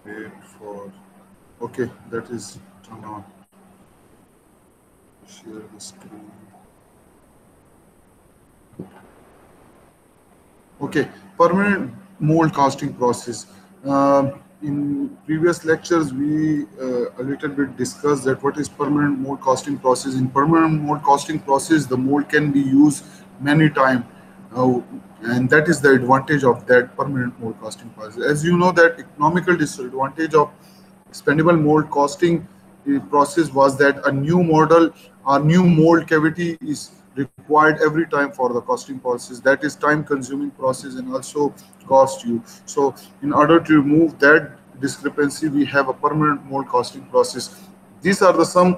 wait for, okay, that is turn on. Share the screen. Okay, permanent mold casting process. In previous lectures, we a little bit discussed that what is permanent mold casting process. In permanent mold casting process, the mold can be used many times, uh, and that is the advantage of that permanent mold casting process. As you know, that economical disadvantage of expandable mold casting process was that a new model or new mold cavity is required every time for the casting process. That is time consuming process and also cost you. So in order to remove that discrepancy, we have a permanent mold casting process. These are the some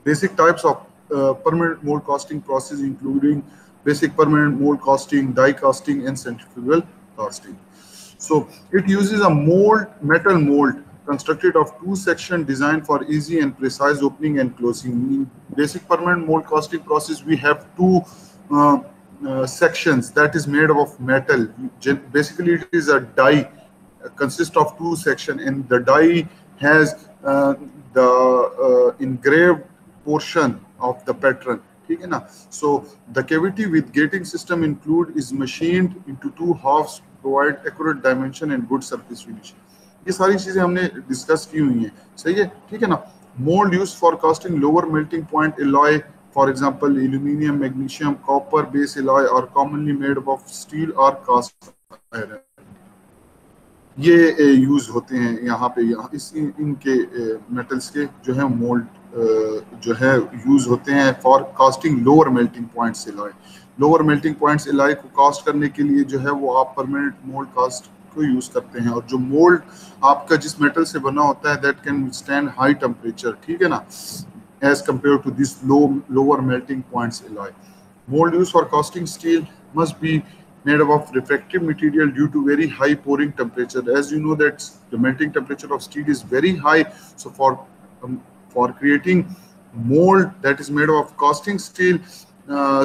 basic types of permanent mold casting process, including basic permanent mold casting, die casting, and centrifugal casting. So it uses a metal mold constructed of two sections designed for easy and precise opening and closing. In basic permanent mold casting process, we have two uh, sections that is made up of metal. Basically, it is a die consists of two sections, and the die has the engraved portion of the pattern. ठीक है ना? So the cavity with gating system include is machined into two halves, provide accurate dimension and good surface finish. ये सारी चीजें हमने discuss की हुई हैं, सही है, ठीक है ना? Mold used for casting lower melting point alloy, for example aluminium, magnesium, copper base alloy, are commonly made up of steel or cast iron. ये यूज होते हैं यहाँ पे, यहाँ इस इनके मेटल्स के जो है मोल्ड जो है यूज होते हैं for casting lower melting points alloy. Lower melting points alloy को कास्ट करने के लिए जो है वो आप परमानेंट मोल्ड कास्ट को यूज करते हैं. और जो मोल्ड आपका जिस मेटल से बना होता है that can withstand high temperature, ठीक है ना, as compare to this lower melting points alloy. Mold used for casting steel must be made up of refractive material due to very high pouring temperature. As you know that the melting temperature of steel is very high, so for creating mold that is made of casting steel,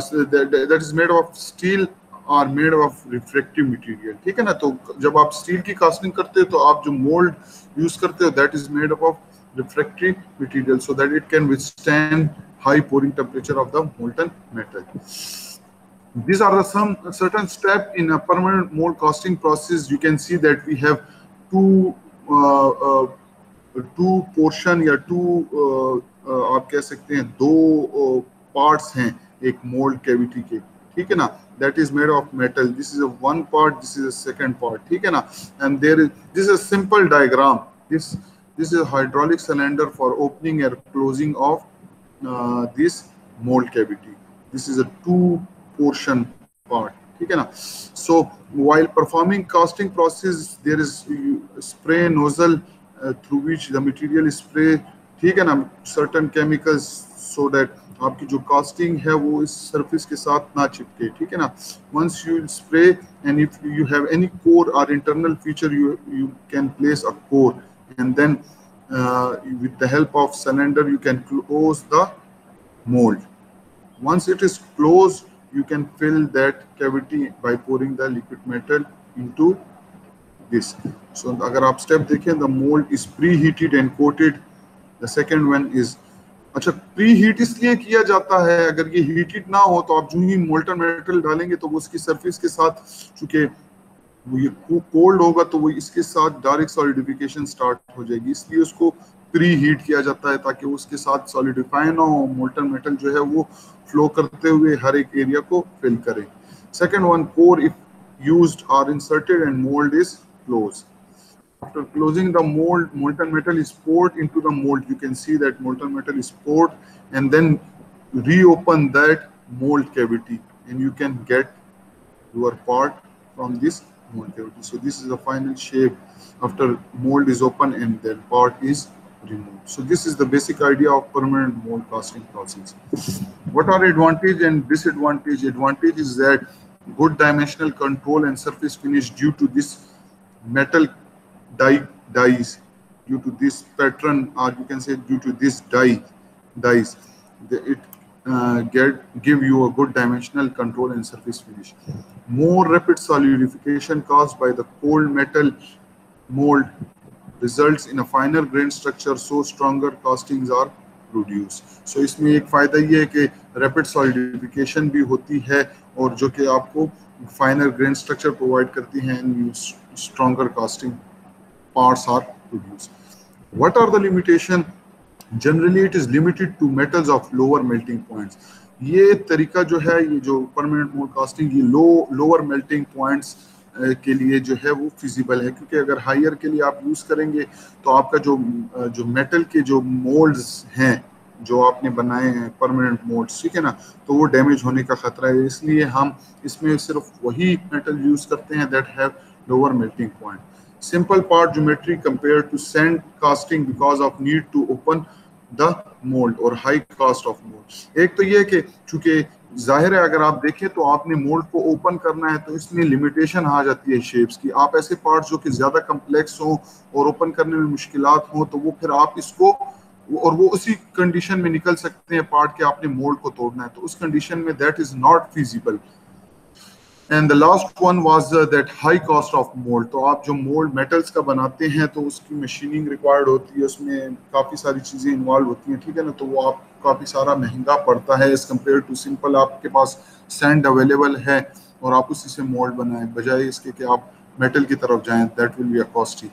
so that is made of steel are made of refractive material. ठीक है ना? तो जब आप steel की casting करते हो तो आप जो मोल्ड यूज करते हो that is made up of refractory material so that it can withstand high pouring temperature of the molten metal. These are the some certain steps in a permanent mold casting process. You can see that we have two portion या two आप कह सकते हैं दो parts हैं एक mold cavity के, ठीक है ना? That is made of metal. This is a one part, this is a second part, ठीक है ना? And there is this is a simple diagram. This is a hydraulic cylinder for opening and closing of this mold cavity. This is a two portion part, ठीक है ना? So while performing casting process there is spray nozzle through which the material is spray, ठीक है ना, certain chemicals so that आपकी जो casting है वो इस surface के साथ ना चिपके, ठीक है ना? Once you spray and if you have any core or internal feature you can place a core and then with the help of cylinder you can close the mold. Once it is closed you can fill that cavity by pouring the liquid metal into this. So अगर आप step देखें, the mold is preheated and coated. The second one is, अच्छा preheat इसलिए किया जाता है, अगर ये हीटेड ना हो तो आप जो ही मोल्टन मेटल डालेंगे तो वो उसकी सरफेस के साथ चूंकि वो ये कोल्ड होगा तो वो इसके साथ डायरेक्ट सॉलिडिफिकेशन स्टार्ट हो जाएगी, इसलिए उसको प्री हीट किया जाता है ताकि उसके साथ सॉलिडिफाई ना हो, मोल्टन मेटल जो है वो फ्लो करते हुए हर एक एरिया को फिल करे. Second one, core if used or inserted and mold is closed. After closing the mold, molten metal is poured into the mold. You can see that molten metal is poured and then reopen that mold cavity and you can get your part from this mold cavity. So this is the final shape after mold is open and then part is removed. So this is the basic idea of permanent mold casting process. What are advantage and disadvantage? Advantage is that good dimensional control and surface finish due to this metal dies, due to this pattern, or you can say due to this dies, it give you a good dimensional control and surface finish. More rapid solidification caused by the cold metal mold results in a finer grain structure, so stronger castings are produced. So इसमें एक फ़ायदा ये है कि rapid solidification भी होती है और जो कि आपको फाइनर ग्रेन स्ट्रक्चर प्रोवाइड करती हैं and stronger casting parts are produced. What are the limitation? Generally it is limited to metals of lower melting points. ये तरीका जो है, ये जो परमानेंट मोल्ड कास्टिंग, ये लोअर मेल्टिंग पॉइंट्स के लिए जो है वो फिजिबल है, क्योंकि अगर हायर के लिए आप यूज करेंगे तो आपका जो मेटल के जो मोल्ड्स हैं जो आपने बनाए हैं परमानेंट मोल्ड्स, ठीक है ना, तो वो डैमेज होने का खतरा है। इसलिए हम इसमें सिर्फ वही मेटल यूज करते हैं that have lower melting point. Simple part geometry compared to sand casting because of need to open the mold or high cost of mold. एक तो ये कि चूंकि जाहिर है अगर आप देखें तो आपने मोल्ड को ओपन करना है तो इसमें लिमिटेशन आ जाती है शेप्स की. आप ऐसे पार्ट्स जो कि ज्यादा कम्प्लेक्स हो और ओपन करने में मुश्किलात हो तो वो फिर आप इसको और वो उसी कंडीशन में निकल सकते हैं पार्ट के आपने मोल्ड को तोड़ना है, तो उस कंडीशन में that is not feasible. And the last one was that high cost of mould. तो आप जो मोल्ड मेटल्स का बनाते हैं तो उसकी मशीनिंग रिक्वायर्ड होती है, उसमें काफ़ी सारी चीज़ें इन्वॉल्व होती हैं, ठीक है ना, तो वो आप काफ़ी सारा महंगा पड़ता है एज कम्पेयर टू सिंपल आपके पास सैंड अवेलेबल है और आप उसी से मोल्ड बनाएं बजाय इसके कि आप मेटल की तरफ जाएं. That will be a costly.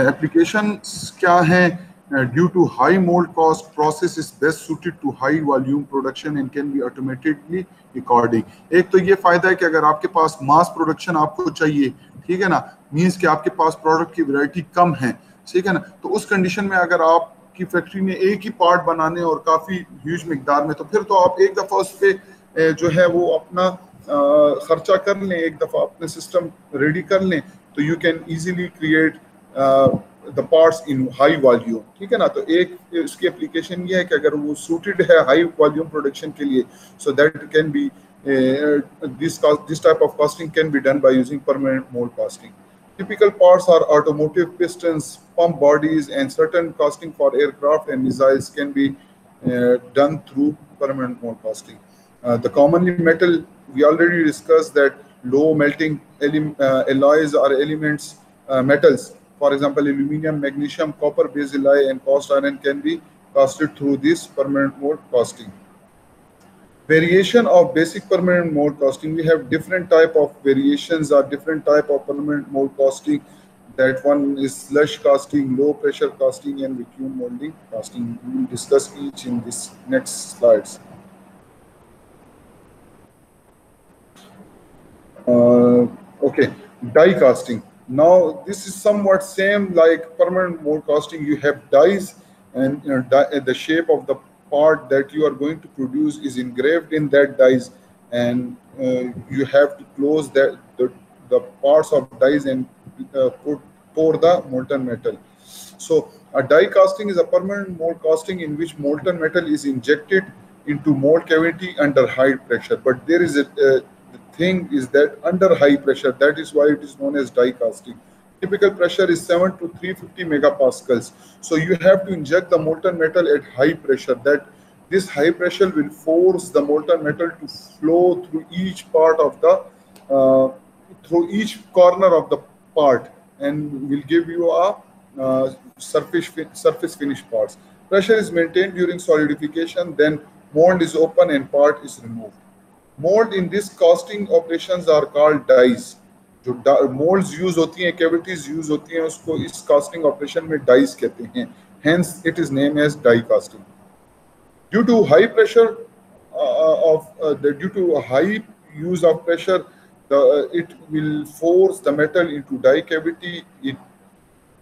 Application क्या है? Due to high mold cost, process is best suited to high volume production and can be automatically recording. एक तो ये फायदा है कि अगर आपके पास मास प्रोडक्शन आपको चाहिए, ठीक है ना, मींस कि आपके पास प्रोडक्ट की वैरायटी कम है, ठीक है ना, तो उस कंडीशन में अगर आपकी फैक्ट्री में एक ही पार्ट बनाने और काफ़ी ह्यूज मिकदार में, तो फिर तो आप एक दफ़ा उस पर जो है वो अपना खर्चा कर लें, एक दफ़ा अपने सिस्टम रेडी कर लें तो you can easily create the parts in high volume, ठीक है ना. तो एक इसकी एप्लीकेशन ये है कि अगर वो सूटेड है हाई वॉल्यूम प्रोडक्शन के लिए, so that can be this type of casting can be done by using permanent mold casting. Typical parts are automotive pistons, pump bodies, and certain casting for aircraft and missiles can be done through permanent mold casting. The commonly metal, we already discussed that low melting alloys or elements, metals. For example, aluminum, magnesium, copper based alloy and cast iron can be casted through this permanent mold casting. Variation of basic permanent mold casting. We have different type of variations or different type of permanent mold casting. That one is slush casting, low pressure casting, and vacuum molding casting. We will discuss each in this next slides. Okay, die casting. Now this is somewhat same like permanent mold casting. You have dies and the shape of the part that you are going to produce is engraved in that dies, and you have to close the parts of dies and pour the molten metal. So a die casting is a permanent mold casting in which molten metal is injected into mold cavity under high pressure. But there is the thing is that under high pressure, that is why it is known as die casting. Typical pressure is 7 to 350 megapascals. So you have to inject the molten metal at high pressure. That this high pressure will force the molten metal to flow through each part of the through each corner of the part and will give you a surface finished parts. Pressure is maintained during solidification, then mold is open and part is removed. Mold in this casting operations are called dies. जो molds use होती हैं, cavities use होती हैं, उसको इस casting operation में dies कहते हैं. Hence it is named as die casting. Due to high pressure due to a high use of pressure, it will force the metal into die cavity,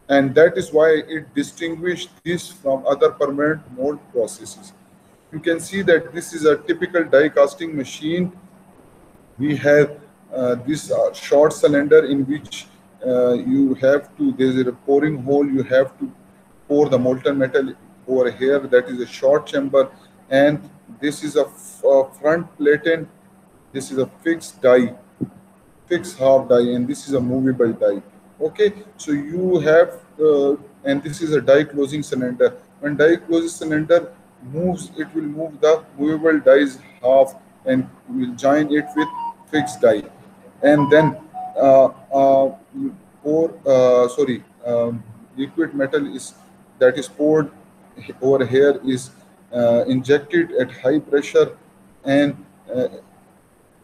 and that is why it distinguishes this from other permanent mold processes. You can see that this is a typical die casting machine. We have this short cylinder in which you have to, there is a pouring hole, you have to pour the molten metal over here. That is a short chamber, and this is a front platen. This is a fixed die, fixed half die, and this is a movable die. Okay, so you have and this is a die closing cylinder. When die closes cylinder moves, it will move the movable dies half and will join it with fixed die, and then liquid metal is that is poured over here is injected at high pressure, and uh,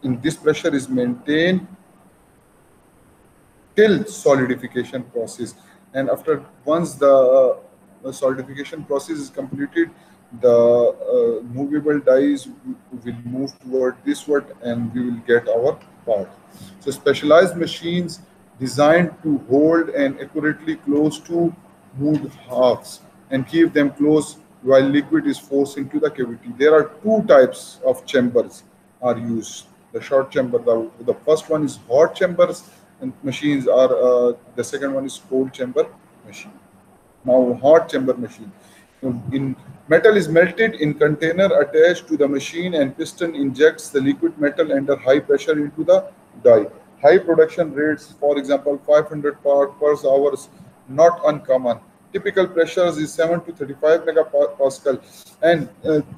in this pressure is maintained till solidification process. And after once the solidification process is completed, the movable dies will move toward this word, and we will get our part. So specialized machines designed to hold and accurately close two moved halves and keep them close while liquid is forced into the cavity. There are two types of chambers are used. The short chamber, the first one is hot chambers, and machines are the second one is cold chamber machine. Now hot chamber machine. In metal is melted in container attached to the machine, and piston injects the liquid metal under high pressure into the die. High production rates, for example, 500 parts per hour, is not uncommon. Typical pressures is 7 to 35 megapascal, and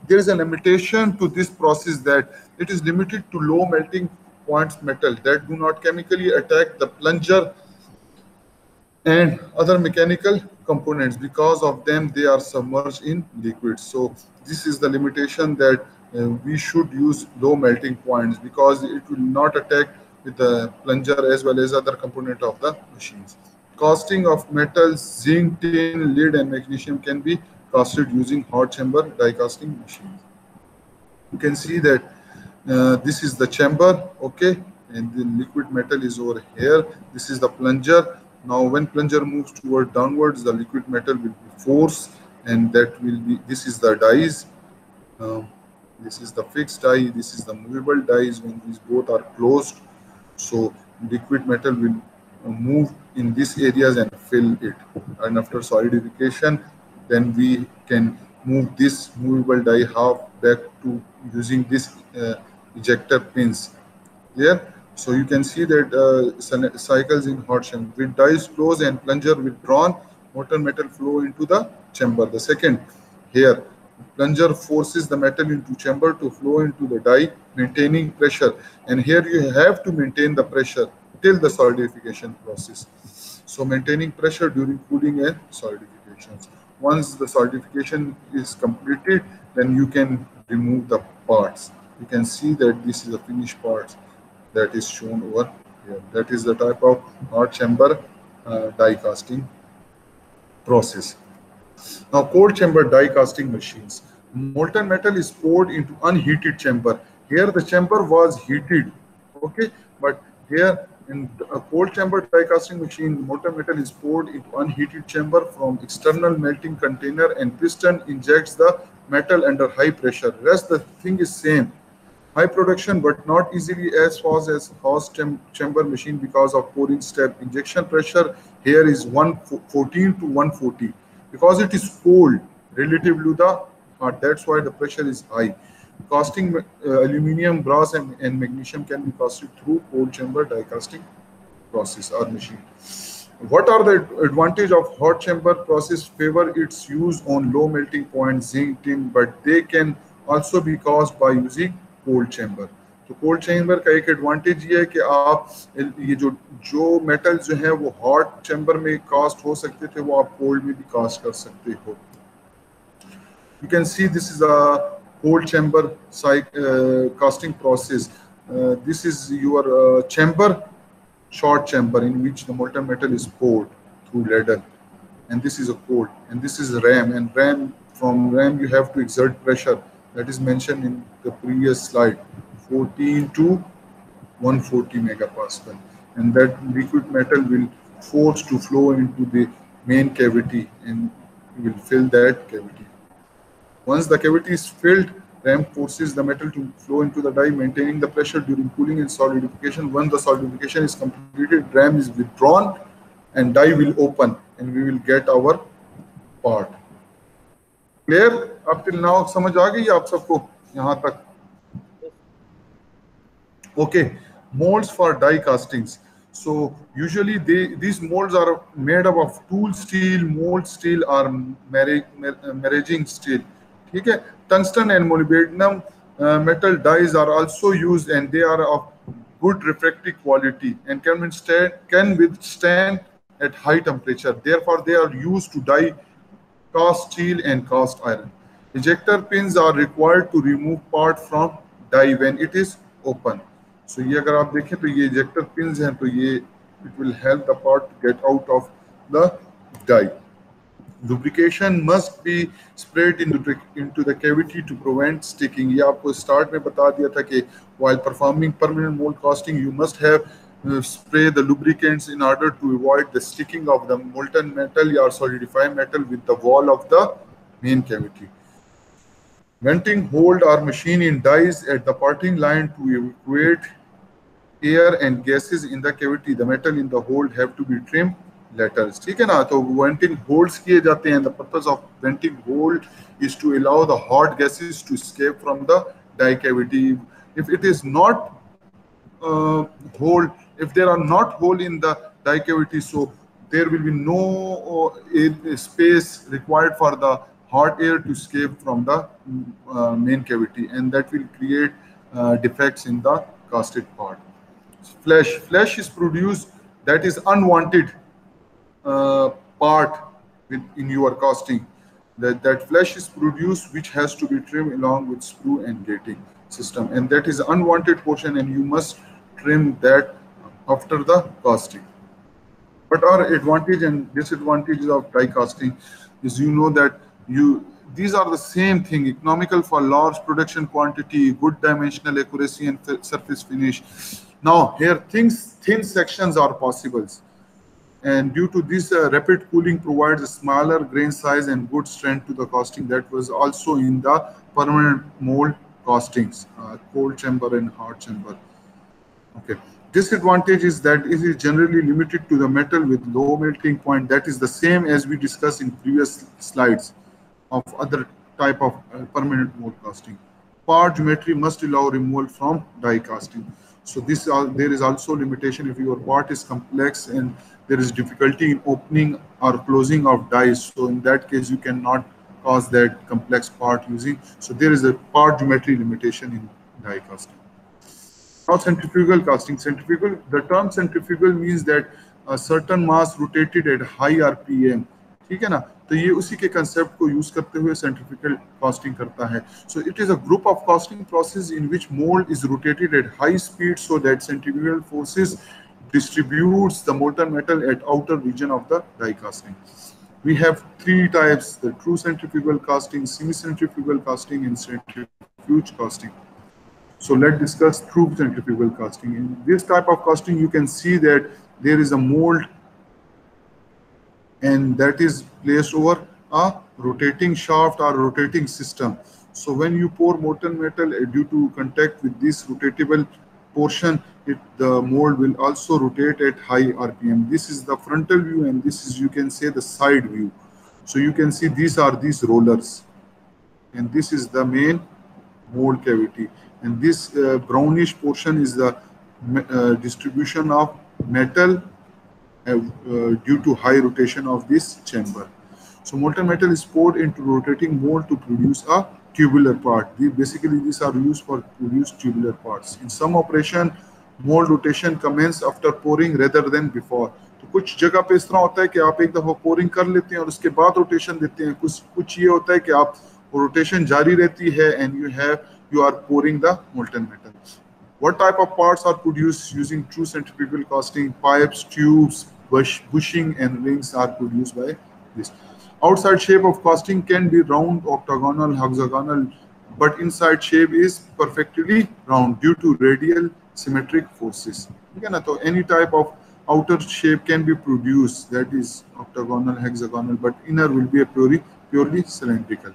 there is a limitation to this process that it is limited to low melting points metal that do not chemically attack the plunger and other mechanical components. Because of them, they are submerged in liquids. So this is the limitation that we should use low melting points, because it will not attack with the plunger as well as other component of the machines. Casting of metals, zinc, tin, lead, and magnesium can be casted using hot chamber die casting machines. You can see that this is the chamber, okay, and the liquid metal is over here. This is the plunger. Now when plunger moves toward downwards, the liquid metal will be forced, and that will be, this is the dies. This is the fixed die, this is the movable dies. When these both are closed, so liquid metal will move in these areas and fill it. And after solidification, then we can move this movable die half back to using this ejector pins here. So you can see that cycles in hot chamber. With dies closed and plunger withdrawn, molten metal flow into the chamber. The second, here plunger forces the metal into chamber to flow into the die, maintaining pressure. And here you have to maintain the pressure till the solidification process. So maintaining pressure during cooling and solidifications. Once the solidification is completed, then you can remove the parts. You can see that this is a finished part that is shown over here. That is the type of hot chamber die casting process. Now cold chamber die casting machines. Molten metal is poured into unheated chamber. Here the chamber was heated, okay, but here in a cold chamber die casting machine, molten metal is poured into unheated chamber from external melting container, and piston injects the metal under high pressure. Rest the thing is same. High production, but not easily as fast as hot chamber machine because of pouring step. Injection pressure here is 114 to 140 because it is cold relative to the hot. That's why the pressure is high. Casting aluminum, brass, and magnesium can be casted through cold chamber die casting process or machine. What are the advantage of hot chamber process? Favor its use on low melting point, zinc, tin, but they can also be caused by using cold chamber. तो cold chamber का एक advantage ये है कि आप ये जो metal जो है वो हॉट चैम्बर में कास्ट हो सकते थे, वो आप कोल्ड में भी कास्ट कर सकते हो. You can see this is a cold chamber casting process. This is your chamber, short chamber, in which the molten metal is poured through ladle, and this is a cold, and this is ram, and from ram you have to exert pressure. That is mentioned in the previous slide, 14 to 140 megapascal, and that liquid metal will force to flow into the main cavity and will fill that cavity. Once the cavity is filled, ram forces the metal to flow into the die, maintaining the pressure during cooling and solidification. When the solidification is completed, ram is withdrawn and die will open, and we will get our part. Clear? Up till now समझ आ गई आप सबको यहाँ तक? Okay, molds for die castings. So usually these molds are made up of tool steel, mold steel, or maraging steel. ठीक है? Tungsten and molybdenum metal dies are also used, and they are of good refractive quality and can withstand at high temperature. Therefore, they are used to die cast steel and cast iron. Ejector pins are required to remove part from die when it is open. So ये अगर आप देखें तो ये ejector pins हैं, तो ये it will help the part to get out of the die. Lubrication must be sprayed into the cavity to prevent sticking. ये आपको स्टार्ट में बता दिया था कि while performing permanent mold casting, you must have spray the lubricants in order to avoid the sticking of the molten metal or solidified metal with the wall of the main cavity. Venting hold or machine in dies at the parting line to evacuate air and gases in the cavity. The metal in the hold have to be trimmed letters. ठीक है ना, तो venting holes किए जाते हैं. The purpose of venting hole is to allow the hot gases to escape from the die cavity. If it is not hole, if there are not hole in the die cavity, so there will be no space required for the hot air to escape from the main cavity, and that will create defects in the casted part. Flesh is produced that is unwanted part in your casting. That flesh is produced which has to be trimmed along with screw and gating system, and that is unwanted portion, and you must trim that after the casting. What are advantage and disadvantages of die casting is, you know, that these are the same thing: economical for large production quantity, good dimensional accuracy, and surface finish. Now here thin sections are possible, and due to this rapid cooling provides a smaller grain size and good strength to the casting. That was also in the permanent mold castings, cold chamber and hot chamber. Okay. Disadvantage is that it is generally limited to the metal with low melting point. That is the same as we discussed in previous slides of other type of permanent mold casting. Part geometry must allow removal from die casting. So there is also limitation if your part is complex and there is difficulty in opening or closing of dies. So in that case, you cannot cause that complex part using. So there is a part geometry limitation in die casting. Now centrifugal casting. The term centrifugal means that a certain mass rotated at high RPM. ठीक है ना, तो ये उसी के concept को use करते हुए सेंट्रीफ्यूगल कास्टिंग करता है. So it is a group of casting process in which mould is rotated at high speed so that centrifugal forces distributes the molten metal at outer region of the die casting. We have three types: the true centrifugal casting, semi-centrifugal casting, and centrifuge casting. So let's discuss true centrifugal casting. In this type of casting, you can see that there is a mold, and that is placed over a rotating shaft or rotating system. So when you pour molten metal, due to contact with this rotatable portion, the mold will also rotate at high RPM. This is the frontal view, and this is, you can say, the side view. So you can see these are these rollers, and this is the main mold cavity, and this brownish portion is the distribution of metal due to high rotation of this chamber. So molten metal is poured into rotating mold to produce a tubular part. Basically, these are used for produce tubular parts. In some operation, mold rotation commence after pouring rather than before. तो कुछ जगह पे इस तरह होता है कि आप एक दफा पोरिंग कर लेते हैं और उसके बाद रोटेशन देते हैं. कुछ ये होता है कि आप रोटेशन जारी रहती है and you are pouring the molten metal. What type of parts are produced using true centrifugal casting? Pipes, tubes, bushing, and rings are produced by this. Outside shape of casting can be round, octagonal, hexagonal, but inside shape is perfectly round due to radial symmetric forces. Okay, so any type of outer shape can be produced, that is octagonal, hexagonal, but inner will be a purely cylindrical.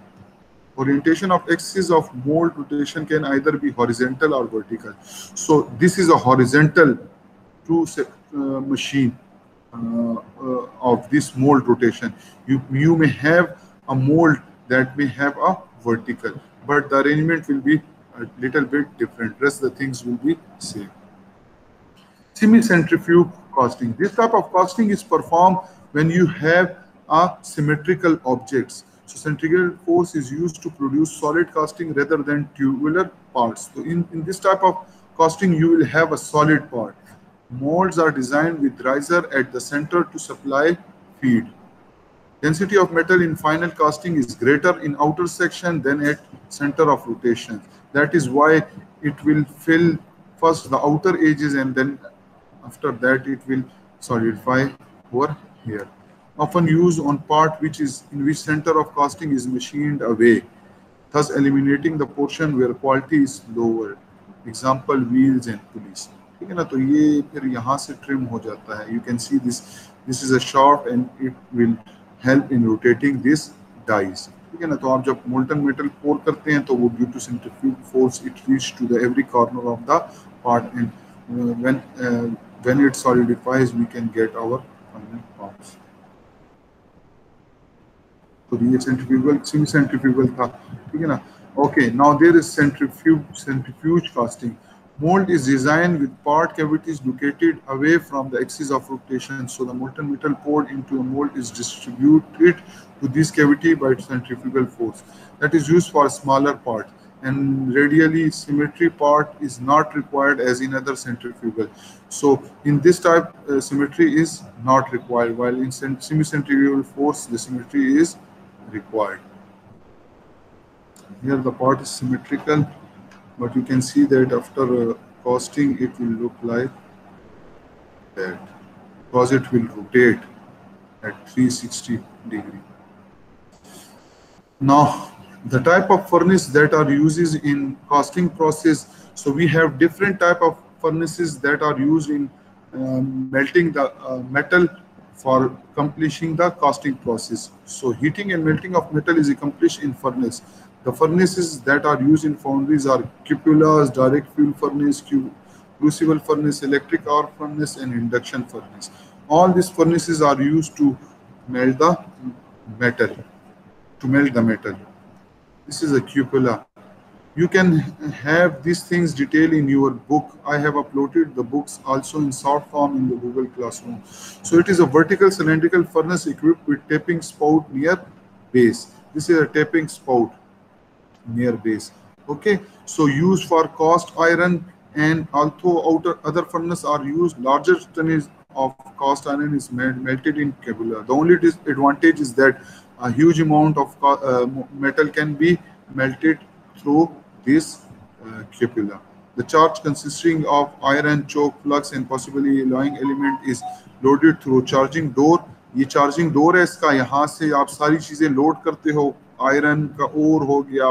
Orientation of axis of mold rotation can either be horizontal or vertical. So this is a horizontal true machine of this mold rotation. You may have a mold that may have a vertical, but the arrangement will be a little bit different. Rest the things will be same. Semi-centrifuge casting. This type of casting is performed when you have symmetrical objects. So centrifugal force is used to produce solid casting rather than tubular parts. So in this type of casting, you will have a solid part. Molds are designed with riser at the center to supply feed. Density of metal in final casting is greater in outer section than at center of rotation. That is why it will fill first the outer edges and then after that it will solidify over here. Often used on part in which center of casting is machined away, thus eliminating the portion where quality is lower. Example, wheels and pulleys. ठीक है ना, तो ये फिर यहाँ से trim हो जाता है. You can see this is a shaft and it will help in rotating this dies. ठीक है ना, तो आप जब molten metal pour करते हैं तो वो due to centrifugal force it reach to the every corner of the part, and when it solidifies we can get our final parts. तो ये सेंट्रीफ्यूगल सेमी सेंट्रीफ्यूगल था. ठीक है ना. Okay, now there is centrifuge casting. Mold is designed with part cavities located away from the axis of rotation, so the molten metal poured into a mold is distributed to this cavity by centrifugal force. That is used for smaller part, and radially symmetry part is not required as in other centrifugal. So in this type symmetry is not required, while in semi-centrifugal force the symmetry is required. Here the part is symmetrical, but you can see that after casting it will look like that because it will rotate at 360 degree. Now the type of furnace that are used in casting process. So we have different type of furnaces that are used in melting the metal for accomplishing the casting process. So heating and melting of metal is accomplished in furnace. The furnaces that are used in foundries are cupolas, direct fuel furnace, crucible furnace, electric arc furnace, and induction furnace. All these furnaces are used to melt the metal. This is a cupola. You can have these things detailed in your book. I have uploaded the books also in short form in the Google Classroom. So it is a vertical cylindrical furnace equipped with tapping spout near base. This is a tapping spout near base. Okay, so used for cast iron, and although other furnace are used, larger tonnage of cast iron is melted in cupola. The only disadvantage is that a huge amount of metal can be melted through this cupola. The charge consisting of iron, choke, flux, and possibly alloying element is loaded through charging door. ये charging door है इसका. यहाँ से आप सारी चीजें load करते हो. आयरन का ओर हो गया,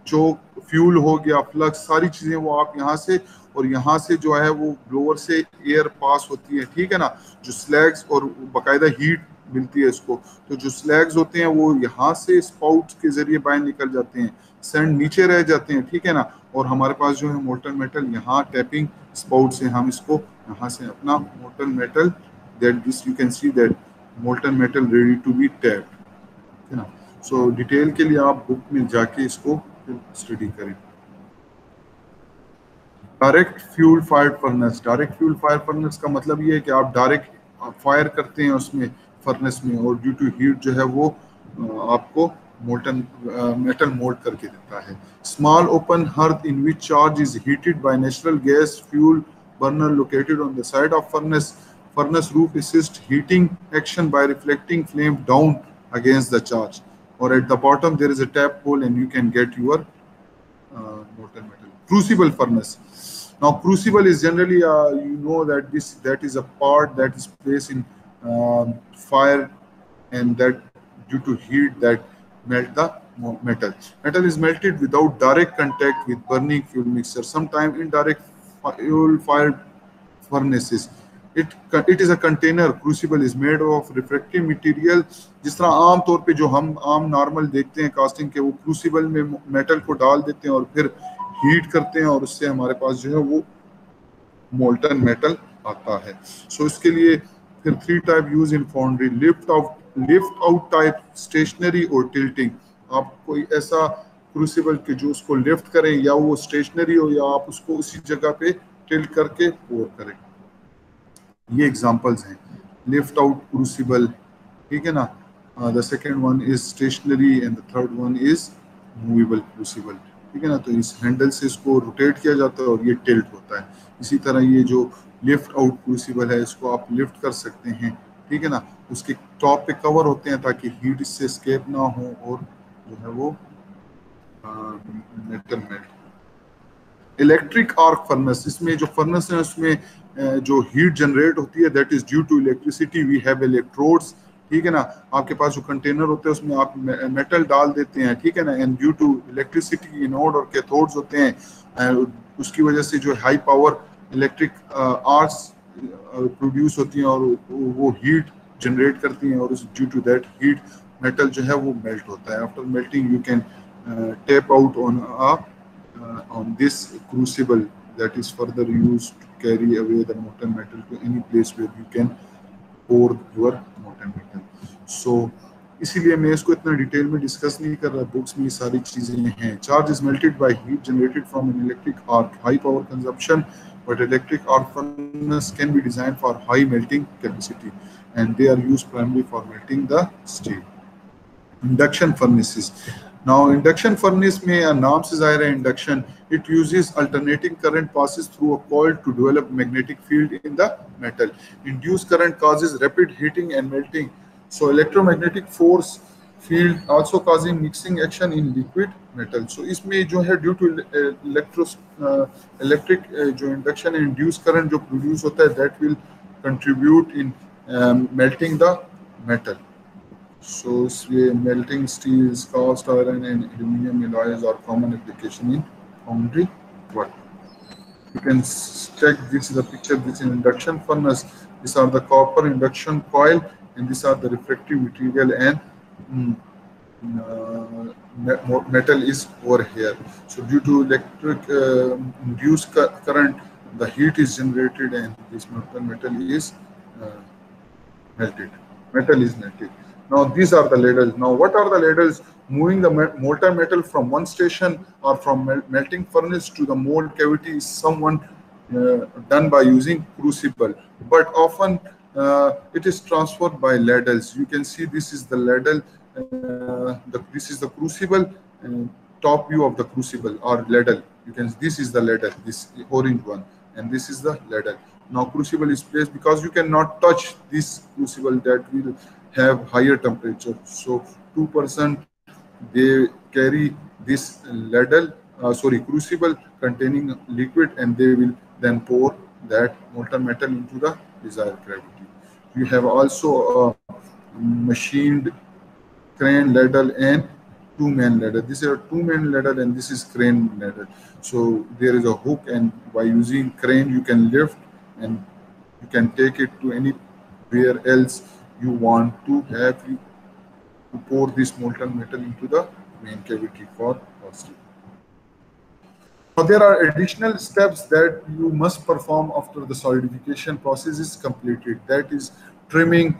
चोक फ्यूल हो गया, फ्लक्स, सारी चीजें वो आप यहाँ से, और यहाँ से जो है वो ब्लोअर से एयर पास होती है. ठीक है ना. जो स्लैग्स और बाकायदा हीट मिलती है इसको, तो जो स्लैग्स होते हैं वो यहाँ से स्पाउट के जरिए बाहर निकल जाते हैं, सैंड नीचे रह जाते हैं. ठीक है ना. और हमारे पास जो है मोल्टन मेटल यहाँ टैपिंग स्पाउट से हम इसको यहाँ से अपना molten metal, that this you can see that molten metal ready to be tapped. ठीक है ना. सो डिटेल के लिए आप बुक में जाके इसको स्टडी करें. Direct fuel fire furnace. Direct fuel fire furnace का मतलब ये है कि आप डायरेक्ट फायर करते हैं उसमें फर्नेस में, और ड्यू टू हीट जो है वो आपको मोल्टन मेटल मोल्ड करके देता है. Small open hearth in which charge is heated by natural gas fuel burner located on the side of furnace. Furnace roof assists heating action by reflecting flame down against the charge, or at the bottom there is a tap hole and you can get your molten metal. Crucible furnace. Now crucible is generally you know that is a part that is placed in fire, and that due to heat that melt the metal. Metal is melted without direct contact with burning fuel mixture. Sometimes indirect fuel fired furnaces. It is a container. Crucible is made of refractive material. जिस तरह आम तौर पे जो हम आम normal देखते हैं कास्टिंग के, वो क्रूसिबल में मेटल को डाल देते हैं और फिर हीट करते हैं, और उससे हमारे पास जो है वो मोल्टन मेटल आता है. सो इसके लिए फिर 3 type use in foundry. Lift out type, stationary और टिल्टिंग. आप कोई ऐसा क्रूसिबल के जो उसको लिफ्ट करें, या वो स्टेशनरी हो, या आप उसको उसी जगह पे टिल्ट करके पोर करें. ये एग्जांपल्स हैं. Lift out crucible. ठीक है ना. The second one is stationary and the third one is movable crucible. ठीक है ना। तो इस हैंडल से इसको रोटेट किया जाता है और ये टिल्ट होता है। इसी तरह ये जो लिफ्ट आउट क्रूसिबल है, इसको आप लिफ्ट कर सकते हैं, ठीक है ना। उसके टॉप पे कवर होते हैं ताकि हीट इससे एस्केप ना हो और जो है वो metal melt. Electric arc furnace, इसमें जो फर्नेस है उसमें जो हीट जनरेट होती है that is due to electricity. We have electrodes, ठीक है ना। आपके पास जो कंटेनर होते हैं उसमें आप मेटल डाल देते हैं, ठीक है ना। And due to electricity anode और कैथोड्स होते हैं, उसकी वजह से जो high power electric arcs produce होती हैं और वो हीट जनरेट करती हैं, और due to that heat metal जो है वो मेल्ट होता है। After melting you can tap out on this crucible that is further used to carry away the molten metal to any place where you can pour your molten metal. So इसीलिए मैं इसको इतना detail में discuss नहीं कर रहा, books में ये सारी चीजें हैं। Charge is melted by heat generated from an electric arc, high power consumption, but electric arc furnace can be designed for high melting capacity and they are used primarily for melting the steel. Induction furnaces. Now induction furnace में नाम से जाहिर है induction, it uses alternating current passes through a coil to develop magnetic field in the metal. Induced current causes rapid heating and melting. So electromagnetic force field also causing mixing action in liquid metal. So इसमें जो है due to electric जो induction and induced current जो produce होता है that will contribute in melting the metal. So melting steels, cast iron and aluminum alloys are common application in foundry work. You can check this is the picture. This is induction furnace. These are the copper induction coil and these are the refractive material and metal is over here. So due to electric induced current, the heat is generated and this metal is melted. Metal is melted. Now these are the ladles. Now what are the ladles? Moving the molten metal from one station or from melting furnace to the mold cavity is someone done by using crucible, but often it is transferred by ladles. You can see this is the ladle, this is the crucible, top view of the crucible or ladle. You can, this is the ladle, this orange one, and this is the ladle. Now crucible is placed because you cannot touch this crucible, that will have higher temperature. So 2% they carry this ladle, crucible containing liquid, and they will then pour that molten metal into the desired gravity. You have also machined crane ladle and two-man ladle. This is a two-man ladle and this is crane ladle. So there is a hook, and by using crane you can lift and you can take it to anywhere else you want to have you to pour this molten metal into the main cavity for casting. Now there are additional steps that you must perform after the solidification process is completed. That is trimming,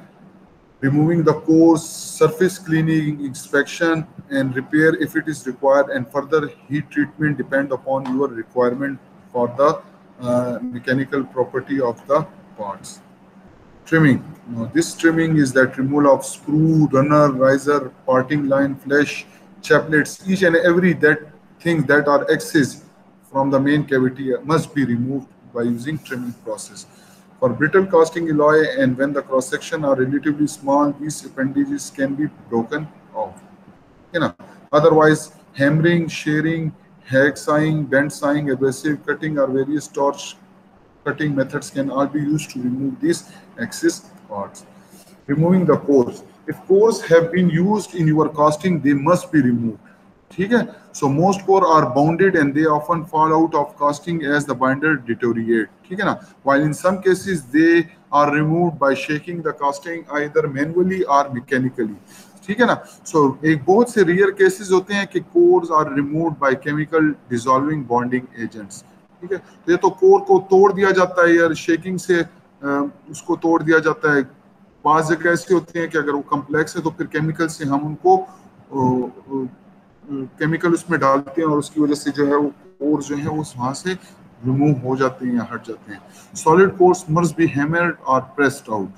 removing the cores, surface cleaning, inspection and repair if it is required, and further heat treatment depend upon your requirement for the mechanical property of the parts. Trimming. Now, this trimming is that removal of screw, runner, riser, parting line, flash, chaplets, each and every that thing that are excess from the main cavity must be removed by using trimming process. For brittle casting alloy and when the cross section are relatively small, these appendages can be broken off. You know, otherwise hammering, shearing, hacksawing, bend sawing, abrasive cutting or various torch cutting methods can all be used to remove these excess parts. Removing the cores. If cores have been used in your casting, they must be removed. Okay? So most core are bounded and they often fall out of casting as the binder deteriorate. Okay? While in some cases they are removed by shaking the casting either manually or mechanically. ठीक है ना। सो एक बहुत से rare cases होते हैं कि cores are removed by chemical dissolving bonding agents. ठीक है, तो ये तो कोर को तोड़ दिया जाता है यार, शेकिंग से उसको तोड़ दिया जाता है। बाज़ जगह ऐसे होते हैं कि अगर वो कम्प्लेक्स है तो फिर केमिकल से हम उनको केमिकल उसमें डालते हैं और उसकी वजह से जो है वो कोर जो है वो वहाँ से रिमूव हो जाते हैं या हट जाते हैं। Solid course must be hammered और प्रेस्ड आउट।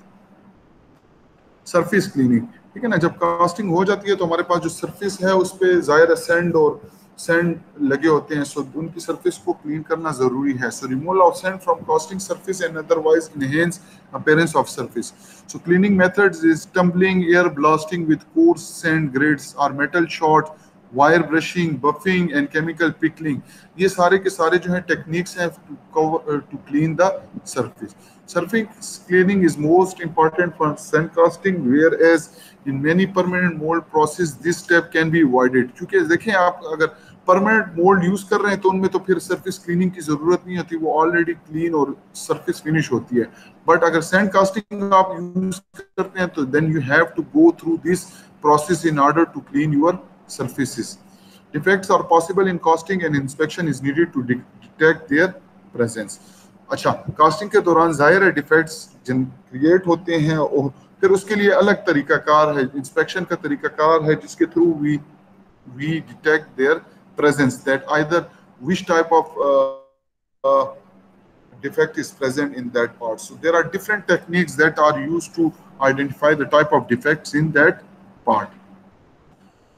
सरफेस क्लीनिंग, ठीक है ना, जब कास्टिंग हो जाती है तो हमारे पास जो सरफेस है उस पर ज़ाहिर सैंड और सैंड लगे होते हैं, सो उनकी सरफेस को क्लीन करना जरूरी है. सो removal of sand from casting surface and otherwise enhance appearance of surface. So cleaning methods is tumbling, air blasting with coarse sand grades or metal shot, wire brushing, buffing and chemical pickling. ये सारे के सारे जो है techniques हैं to clean the surface. Surface cleaning is most important for sand casting, whereas in many permanent mold process this step can be avoided. क्योंकि देखें आप अगर परमानेंट मोल्ड यूज कर रहे हैं तो उनमें तो फिर सरफेस क्लीनिंग की जरूरत नहीं होती, वो ऑलरेडी क्लीन और सरफेस फिनिश होती है. बट अगर सैंड कास्टिंग आप यूज करते हैं तो then you have to go through this process in order to clean your surfaces. Defects are possible in casting and inspection is needed to detect their presence. अच्छा, casting के दौरान जाहिर है defects create होते हैं और फिर उसके लिए अलग तरीकाकार है, इंस्पेक्शन का तरीकाकार है जिसके through we detect their presence, that either which type of defect is present in that part. So there are different techniques that are used to identify the type of defects in that part.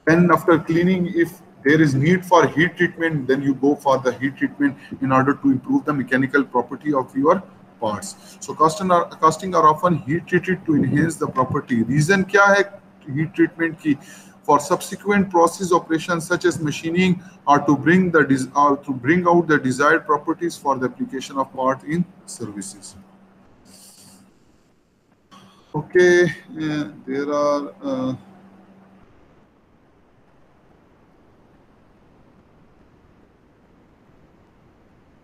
Then after cleaning, if there is need for heat treatment, then you go for the heat treatment in order to improve the mechanical property of your parts. So casting are often heat treated to enhance the property. Reason क्या है heat treatment की? For subsequent process operations such as machining or to bring out the desired properties for the application of part in services. Okay, there are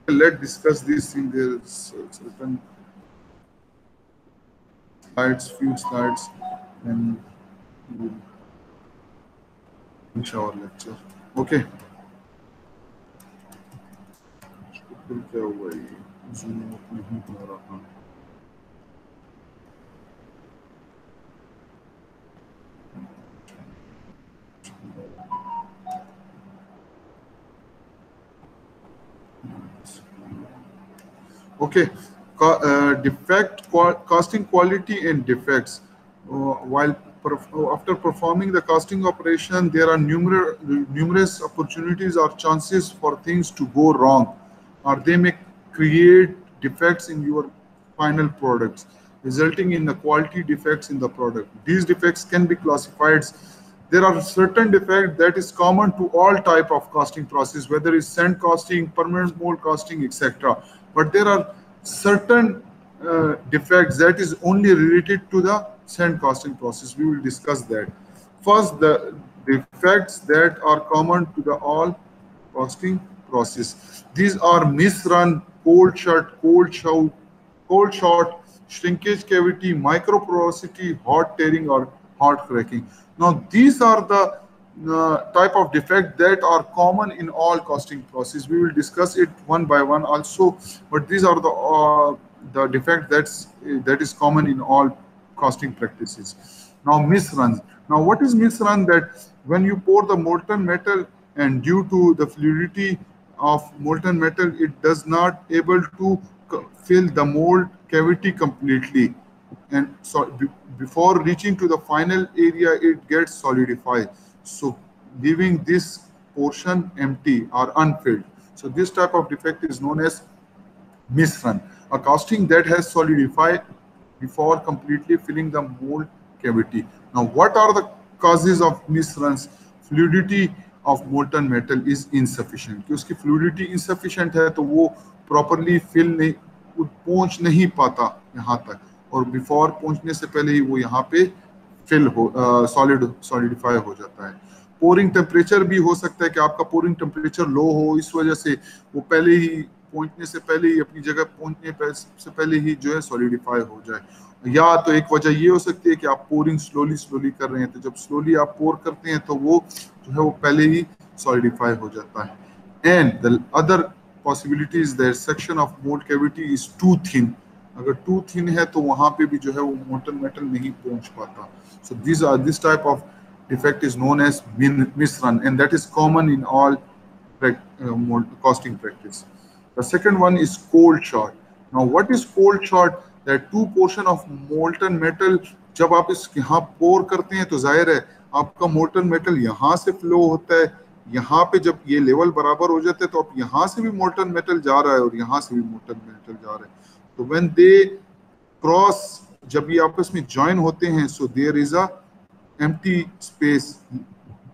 let's discuss this in the certain slides, few slides, and we'll finish our lecture. Okay. क्या हुआ ये? Zoom नहीं हो रहा. Okay, casting quality and defects. After performing the casting operation, there are numerous opportunities or chances for things to go wrong, or they may create defects in your final products, resulting in the quality defects in the product. These defects can be classified. There are certain defects that is common to all type of casting process, whether it's sand casting, permanent mold casting, etc. But there are certain defects that is only related to the sand casting process. We will discuss that. First, the defects that are common to the all casting process. These are misrun, cold shot, shrinkage cavity, micro porosity, hot tearing, or hot cracking. Now, these are the type of defect that are common in all casting process. We will discuss it one by one also, but these are the defect that is common in all casting practices. Now, misruns. Now, what is misrun? That when you pour the molten metal and due to the fluidity of molten metal, it does not able to fill the mold cavity completely, and so before reaching to the final area, it gets solidified, so leaving this portion empty or unfilled. So this type of defect is known as misrun, a casting that has solidified before completely filling the mold cavity. Now, what are the causes of misruns? Fluidity of molten metal is insufficient. कि उसकी fluidity insufficient है तो वो properly fill नहीं, पहुंच नहीं पाता यहाँ तक, और बिफोर पहुंचने से पहले ही वो यहाँ पे फिल हो सॉलिडिफाई हो जाता है. पोरिंग टेम्परेचर भी हो सकता है कि आपका पोरिंग टेम्परेचर लो हो, इस वजह से वो पहले ही पहुंचने से पहले ही अपनी जगह पहुंचने से पहले ही जो है सॉलिडिफाई हो जाए. या तो एक वजह ये हो सकती है कि आप पोरिंग स्लोली कर रहे हैं, तो जब स्लोली आप पोर करते हैं तो वो जो है वो पहले ही सॉलिडिफाई हो जाता है. And the other possibility is that section of mold cavity is too thin. अगर too thin है तो वहाँ पे भी जो है वो molten metal नहीं पहुँच पाता. So this type of defect is known as misrun, and that is common in all mold casting practice. The second one is cold shot. Now, what is cold shot? That two portion of molten metal जब आप इस यहाँ pour करते हैं तो जाहिर है आपका molten metal यहाँ से flow होता है यहाँ पे जब ये लेवल बराबर हो जाते हैं तो अब यहाँ से भी मोल्टन मेटल जा रहा है और यहाँ से भी मोल्टन मेटल जा रहा है। तो व्हेन दे क्रॉस, जब ये आपस में ज्वाइन होते हैं, so there is a empty space,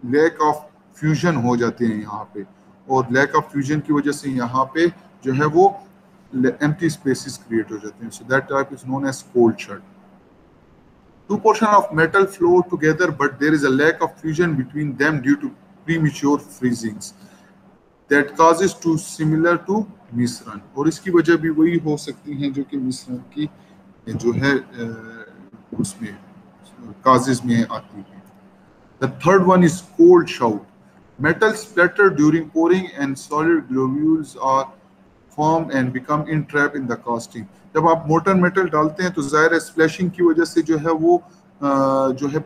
lack of fusion हो जाते हैं यहाँ पे, और लैक ऑफ फ्यूजन की वजह से यहाँ पे जो है वो एम्प्टी स्पेसेस क्रिएट हो जाते हैं। So that type is known as cold shut. Two portions of metal flow together, but there is a lack of fusion between them due to premature freezings. That causes to similar to मिश्रण, और इसकी वजह भी वही हो सकती है जो कि मिश्रण की जो है उसमें causes में आती है। The third one is cold shout. Metal splatter during pouring and solid globules are form and become entrapped in the casting. जब आप मोटर मेटल डालते हैं तो जाहिर है स्प्लैशिंग की वजह से जो है वो जो है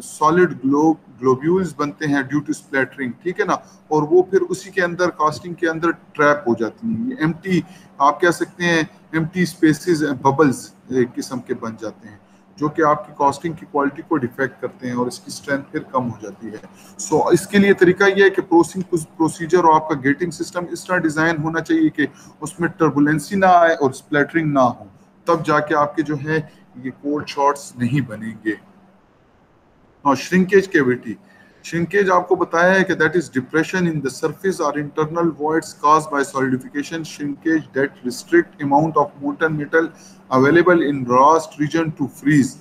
सॉलिड ग्लोब्यूल्स बनते हैं ड्यू टू स्प्लैटरिंग, ठीक है ना, और वो फिर उसी के अंदर कास्टिंग के अंदर ट्रैप हो जाती हैं। ये एम्प्टी, आप कह सकते हैं एम्प्टी स्पेसेस, बबल्स एक किस्म के बन जाते हैं जो कि आपकी कास्टिंग की क्वालिटी को डिफेक्ट करते हैं और इसकी स्ट्रेंथ फिर कम हो जाती है। सो इसके लिए तरीका यह है कि प्रोसीजर और आपका गेटिंग सिस्टम इस तरह डिज़ाइन होना चाहिए कि उसमें टर्बुलेंसी ना आए और स्प्लैटरिंग ना हो, तब जाके आपके जो है ये कोल्ड शॉट्स नहीं बनेंगे। और श्रिंकेज कैविटी, श्रिंकेज आपको बताया है कि that is depression in the surface और internal voids caused by solidification shrinkage that restrict amount of molten metal available in rawest region to freeze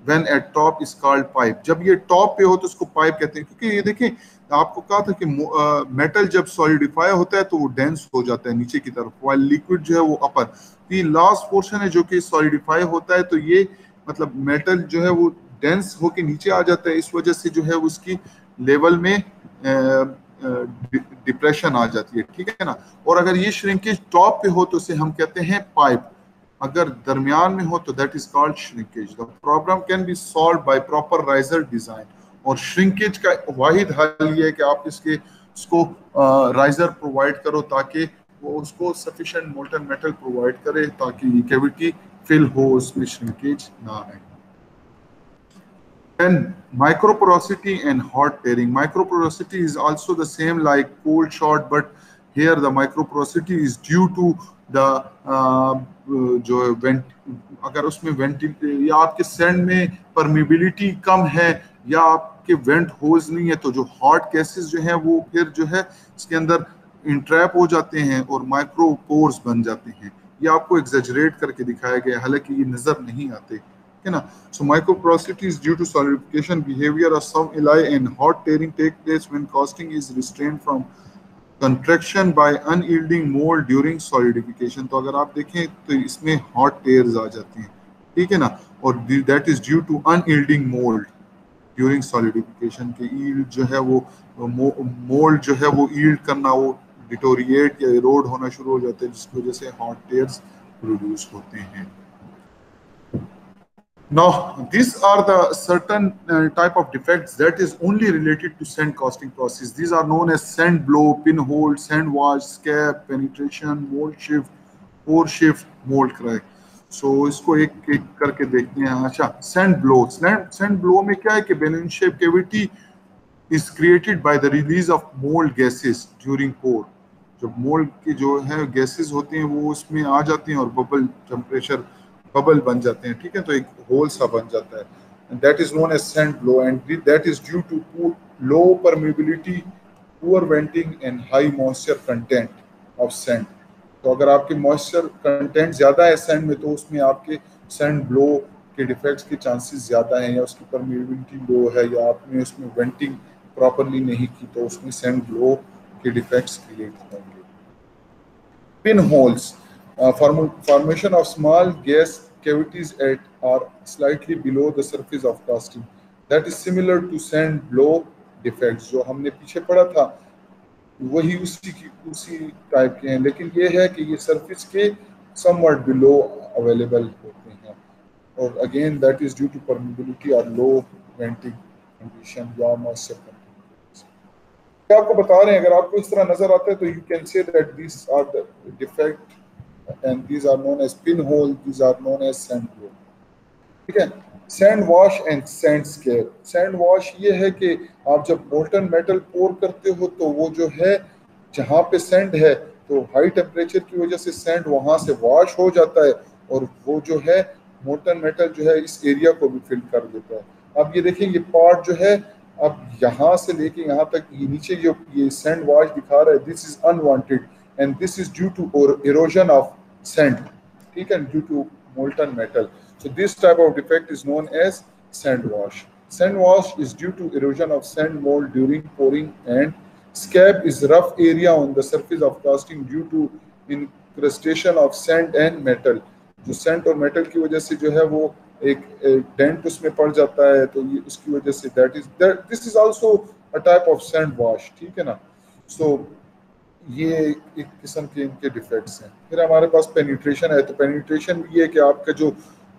when at top is called pipe। जब ये top पे हो तो उसको pipe कहते हैं, क्योंकि ये देखें आपको कहा था कि मेटल जब सॉलिडिफाई होता है तो वो डेंस हो जाता है नीचे की तरफ, वाइल लिक्विड जो है वो अपर। ये लास्ट पोर्शन है जो कि सॉलिडिफाई होता है, तो ये मतलब मेटल जो है वो डेंस होके नीचे आ जाता है, इस वजह से जो है उसकी लेवल में डिप्रेशन आ जाती है, ठीक है ना। और अगर ये श्रिंकेज टॉप पे हो तो उसे हम कहते हैं पाइप, अगर दरमियान में हो तो that is called shrinkage. The problem can be solve by proper riser design, और श्रिंकेज का वाहिद हल ये है कि आप इसको राइजर प्रोवाइड करो ताकि वो उसको सफिशिएंट मोल्टन मेटल प्रोवाइड करे ताकि कैविटी फिल हो, उसमें श्रिंकेज ना आए। And microporosity and hot tearing. Microporosity is also the same like cold shot, but here the microporosity is due to the जो वेंट, अगर उसमें वेंटिल या आपके सैंड में परमिबिलिटी कम है या आपके वेंट होल्स नहीं है, तो जो हॉट गैसेस जो है वो फिर जो है इसके अंदर इंट्रैप हो जाते हैं और माइक्रोपोर्स बन जाते हैं। ये आपको एग्जेजरेट करके दिखाया गया, हालांकि ये नजर नहीं आते, है ना। So microporosity is due to solidification behavior of some alloy, and hot tearing take place when casting is restrained from contraction by unyielding mold during solidification। तो अगर आप देखें तो इसमें hot tears आ जाते हैं, ठीक है ना, और that is due to unyielding mold during solidification के yield जो है वो mold जो है वो yield करना, वो डिटोरिएट या इरोड होना शुरू हो जाते हैं, जिसकी वजह से hot tears प्रोड्यूस होते हैं। Now, these are the certain type of defects that is only related to sand casting process. These are known as sand blow, pinhole, sand wash, scab, penetration, mold shift, pore shift, mold crack. So इसको एक एक करके देखते हैं। अच्छा, sand blow. Sand blow में क्या है कि balloon shaped cavity is created by the release of mold gases during pour. जब mold की जो है gases होती हैं वो उसमें आ जाती हैं और bubble temperature बबल बन जाते हैं, ठीक है, तो एक होल सा बन जाता है, and that is known as sand blow, and that is due to low permeability, poor venting and high moisture content of sand। तो अगर आपके मॉइस्चर कंटेंट ज़्यादा है सैंड में तो उसमें आपके सैंड ब्लो के डिफेक्ट्स के चांसेस ज़्यादा हैं, या उसकी परमेबिलिटी लो है, या आपने उसमें वेंटिंग प्रॉपरली नहीं की तो उसमें सैंड ब्लो के डिफेक्ट्स क्रिएट होंगे। Pin holes, formation of small gas cavities at or slightly below the surface of casting, that is similar to sand blow defects जो हमने पीछे पढ़ा था, वही उसी टाइप के हैं, लेकिन ये है कि ये सरफेस के somewhat below अवेलेबल होते हैं, और again that is due to permeability और लो वेंटिंग कंडीशन या मॉइस्चर कंडीशन। आपको बता रहे हैं, अगर आपको इस तरह नजर आता है तो you can say that this are the defect and these are known as pinhole, these are known as sand blow, ठीक है। Sand wash and sandscape. Sand wash ये है कि आप जब मोल्टन मेटल पोर करते हो तो वो जो है जहाँ पे सैंड है तो हाई टेम्परेचर की वजह से सैंड वहां से वॉश हो जाता है और वो जो है मोल्टन मेटल जो है इस एरिया को भी फिल कर देता है। अब ये देखिए ये पार्ट जो है अब यहाँ से लेके यहाँ तक ये नीचे जो ये सैंड वॉश दिखा रहा है this is unwanted and this is due to erosion of sand, ठीक है, due to molten metal. So this type of defect is known as sand wash. Sand wash is due to erosion of sand mold during pouring, and scab is rough area on the surface of casting due to incrustation of sand and metal. जो sand और metal की वजह से जो है वो एक dent उसमें पड़ जाता है तो ये उसकी वजह से that this is also a type of sand wash, ठीक है ना। so ये एक किस्म के इनके डिफेक्ट्स हैं। फिर हमारे पास पेनिट्रेशन है, तो पेनिट्रेशन भी है कि आपका जो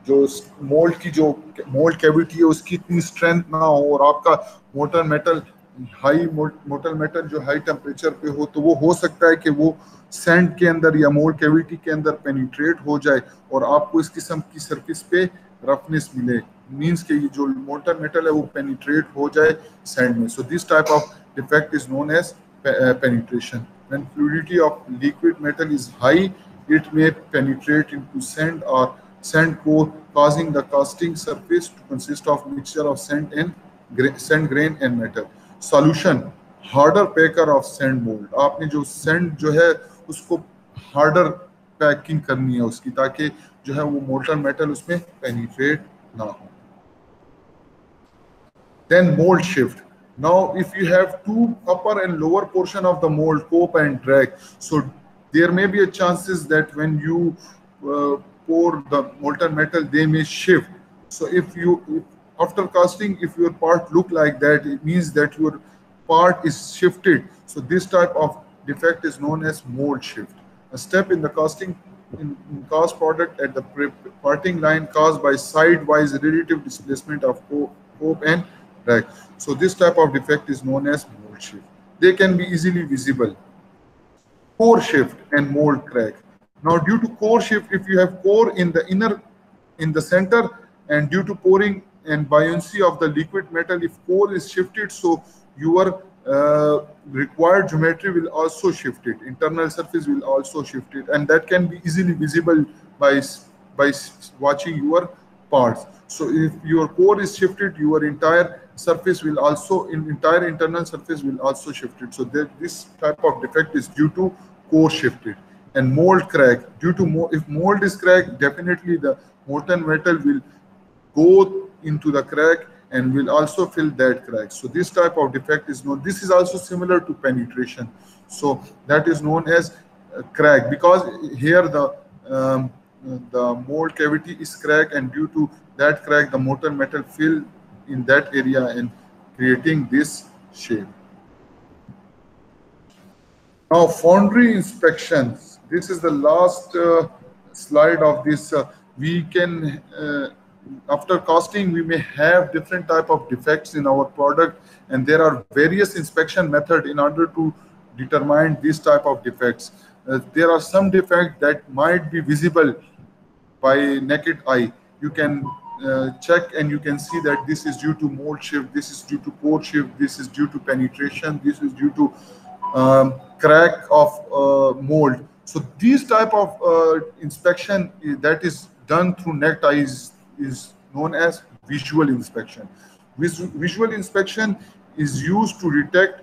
जो मोल्ड की जो मोल्ड कैविटी है उसकी इतनी स्ट्रेंथ ना हो और आपका मोल्टन मेटल मोल्टन मेटल जो हाई टेम्परेचर पे हो तो वो हो सकता है कि वो सैंड के अंदर या मोल्ड कैविटी के अंदर पेनिट्रेट हो जाए और आपको इस किस्म की सरफेस पे रफनेस मिले, मींस कि ये जो मोल्टन मेटल है वो पेनिट्रेट हो जाए सैंड में। So this type of defect is known as penetration. When fluidity of liquid metal is high, it may penetrate into sand or sand core, causing the casting surface to consist of mixture of sand and sand grain and metal. Solution: harder packer of sand mold. आपने जो sand जो है उसको harder packing करनी है उसकी ताकि जो है वो मोल्टन मेटल उसमें पेनिट्रेट ना हो। Then mold shift. Now, if you have two upper and lower portion of the mold, cope and drag, so there may be a chances that when you pour the molten metal, they may shift. So if after casting, if your part look like that, it means that your part is shifted. So this type of defect is known as mold shift. A step in the casting in cast product at the parting line caused by sidewise relative displacement of cope and drag. So this type of defect is known as mold shift. They can be easily visible. Core shift and mold crack. Now due to core shift, if you have core in the center and due to pouring and buoyancy of the liquid metal, if core is shifted, so your required geometry will also shift it, internal surface will also shift it, and that can be easily visible by watching your parts. So if your core is shifted, your entire surface will also entire internal surface will also shift it. So this type of defect is due to core shifted. And mold crack, due to if mold is cracked, definitely the molten metal will go into the crack and will also fill that crack. So this type of defect is known. This is also similar to penetration. So that is known as crack, because here the mold cavity is cracked, and due to that crack the molten metal fill in that area and creating this shape. Now foundry inspections. This is the last slide of this. We can after casting we may have different type of defects in our product, and there are various inspection method in order to determine this type of defects. There are some defects that might be visible by naked eye. You can check and you can see that this is due to mold shift, this is due to core shift, this is due to penetration, this is due to crack of mold. So these type of inspection that is done through naked eyes is known as visual inspection. Visual inspection is used to detect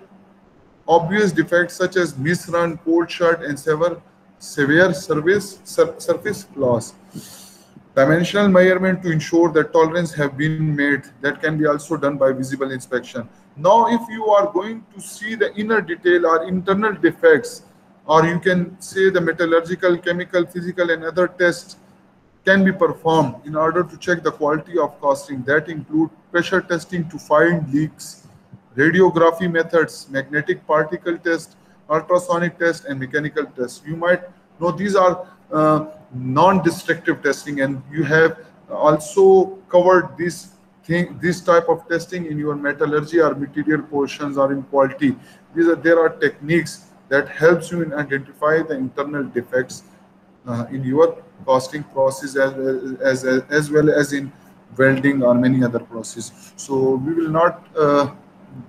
obvious defects such as misrun, cold shut, and severe surface loss. Dimensional measurement to ensure that tolerance have been made, that can be also done by visible inspection. Now if you are going to see the inner detail or internal defects, or you can say the metallurgical, chemical, physical and other tests can be performed in order to check the quality of casting. That include pressure testing to find leaks, radiography methods, magnetic particle test, ultrasonic test, and mechanical test. You might know these are non-destructive testing, and you have also covered this type of testing in your metallurgy or material portions or in quality. There are techniques that helps you in identify the internal defects in your casting process as well as in welding or many other processes. So we will not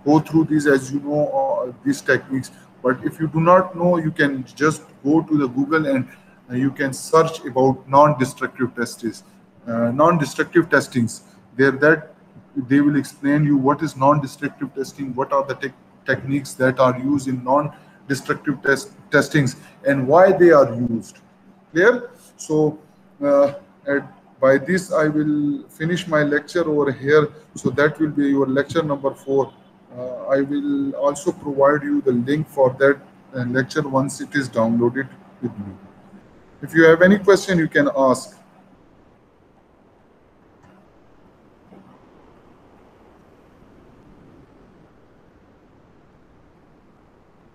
go through these, as you know, these techniques. But if you do not know, you can just go to the Google and you can search about non-destructive tests, non-destructive testings. There, that they will explain you what is non-destructive testing, what are the techniques that are used in non-destructive testings, and why they are used. Clear? So uh, at, by this I will finish my lecture over here. So that will be your lecture number 4. I will also provide you the link for that lecture once it is downloaded with me. If you have any question, you can ask.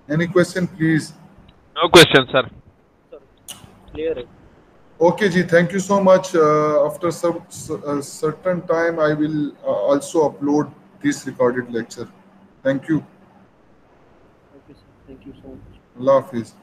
Any question, please? No question, sir. Sir, clear. Okay, Ji, thank you so much. After some certain time, I will also upload this recorded lecture. Thank you. Okay, sir. Thank you so much. Allah Hafiz.